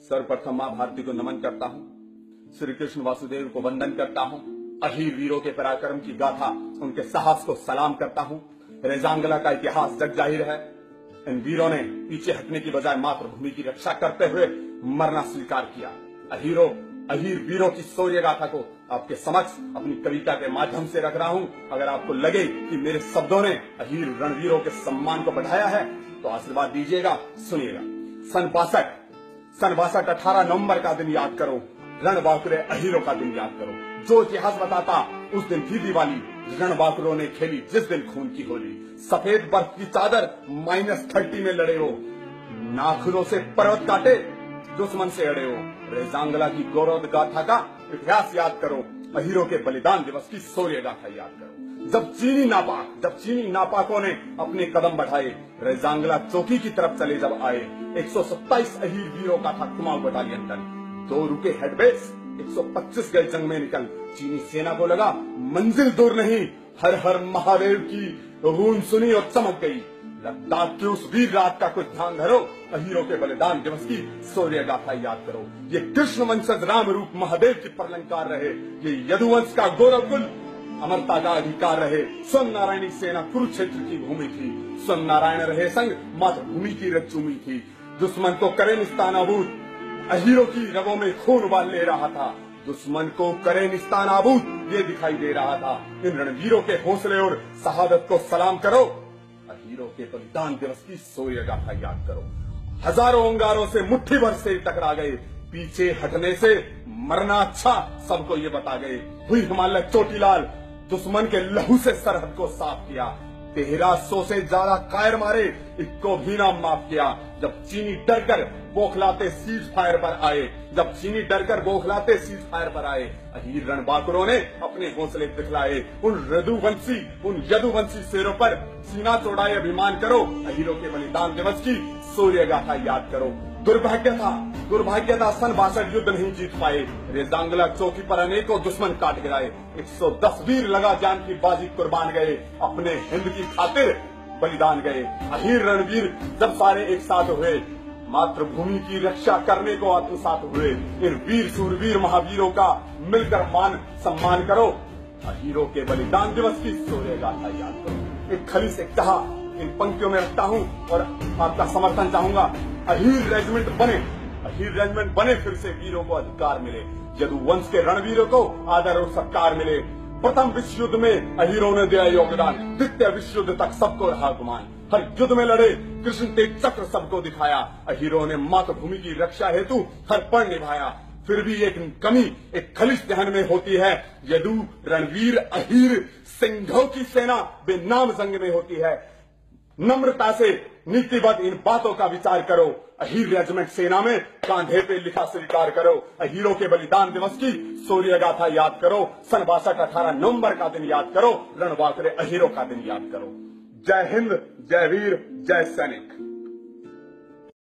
सर्वप्रथम मां भारती को नमन करता हूं, श्री कृष्ण वासुदेव को वंदन करता हूं, अहीर वीरों के पराक्रम की गाथा, उनके साहस को सलाम करता हूं। रेजांगला का इतिहास जग जाहिर है। इन वीरों ने पीछे हटने की बजाय मातृभूमि की रक्षा करते हुए मरना स्वीकार किया। अहीर वीरों की शौर्य गाथा को आपके समक्ष अपनी कविता के माध्यम से रख रहा हूं। अगर आपको लगे कि मेरे शब्दों ने अहीर रणवीरों के सम्मान को बढ़ाया है तो आशीर्वाद दीजिएगा, सुनिएगा। सन 62 18 नवंबर का दिन याद करो, रणबांकुरे अहीरों का दिन याद करो। जो इतिहास बताता उस दिन थी दिवाली, रणबांकुरों ने खेली जिस दिन खून की होली। सफेद बर्फ की चादर -30 में लड़े हो, नाखूनों से पर्वत काटे, दुश्मन से अड़े हो। रेजांगला की गौरव गाथा का इतिहास याद करो, अहीरों के बलिदान दिवस की शौर्य गाथा याद करो। जब चीनी नापाकों ने अपने कदम बढ़ाए, रेजांगला चौकी की तरफ चले जब आए, 127 अहीर वीरों का था कुमाऊं बटालियन दल। 2 रुके हेडबेस, 125 गए जंग में निकल। चीनी सेना को लगा मंजिल दूर नहीं, हर हर महादेव की रून सुनी और चमक गई। लद्दाख की उस वीर रात का कुछ ध्यान धरो, अहीरों के बलिदान दिवस की शौर्य गाथा याद करो। ये कृष्ण वंशज राम रूप महादेव की परलंकार रहे, ये यदुवंश का गौरव कुल अमरता का अधिकार रहे। स्वयं नारायणी सेना कुरुक्षेत्र की भूमि थी, स्वयं नारायण रहे संग मातृभूमि की रज्जुमी थी। दुश्मन को करे निस्तानाबूद, अहीरों की रगों में खून उबाल ले रहा था। दुश्मन को करे निस्तानाबूद ये दिखाई दे रहा था। इन रणवीरों के हौसले और शहादत को सलाम करो, अहीरों के बलिदान दिवस की शौर्य गाथा याद करो। हजारों अंगारों से मुट्ठी भर से टकरा गए, पीछे हटने से मरना अच्छा सबको ये बता गए। हुई हिमालय चोटीलाल, दुश्मन के लहू से सरहद को साफ किया। 1300 से ज्यादा कायर मारे, इनको भी ना माफ किया। जब चीनी डरकर बौखलाते सीज फायर पर आए, अहीर रणबांकुरों ने अपने हौसले दिखलाए। उन यदुवंशी शेरों पर सीना चौड़ाए अभिमान करो, अहीरों के बलिदान दिवस की शौर्य गाथा याद करो। दुर्भाग्य था सन 62 युद्ध नहीं जीत पाए। रेजांगला चौकी पर अनेकों दुश्मन काट गिराए। 110 वीर लगा जान की बाजी कुर्बान गए, अपने हिंद की खातिर बलिदान गए। अहीर रणवीर जब सारे एक साथ हुए, मातृभूमि की रक्षा करने को आत्मसात हुए। इन वीर सूरवीर महावीरों का मिलकर मान सम्मान करो, अहीरों के बलिदान दिवस की शौर्य गाथा याद करो। एक खलीस एक कहा इन पंक्तियों में रखता हूँ और आपका समर्थन चाहूंगा। अहीर रेजिमेंट बने, फिर से वीरों को अधिकार मिले। यदुवंश के रणवीरों को आदर और सत्कार मिले। प्रथम विश्व युद्ध में अहीरों ने दिया योगदान, द्वितीय विश्व युद्ध तक सबको रहा गुमान। हर युद्ध में लड़े, कृष्ण तेज चक्र सबको दिखाया। अहीरों ने मातृभूमि की रक्षा हेतु हर पल निभाया। फिर भी एक कमी एक खलिश ध्यान में होती है, यदु रणवीर अहीर सिंहों की सेना बेनाम जंग में होती है। नम्रता से नीतिबद्ध इन बातों का विचार करो, अहीर रेजिमेंट सेना में कांधे पे लिखा स्वीकार करो। अहीरों के बलिदान दिवस की शौर्य गाथा याद करो। सन 62 18 नवंबर का दिन याद करो, रणबांकुरे अहीरों का दिन याद करो। जय हिंद, जय वीर, जय सैनिक।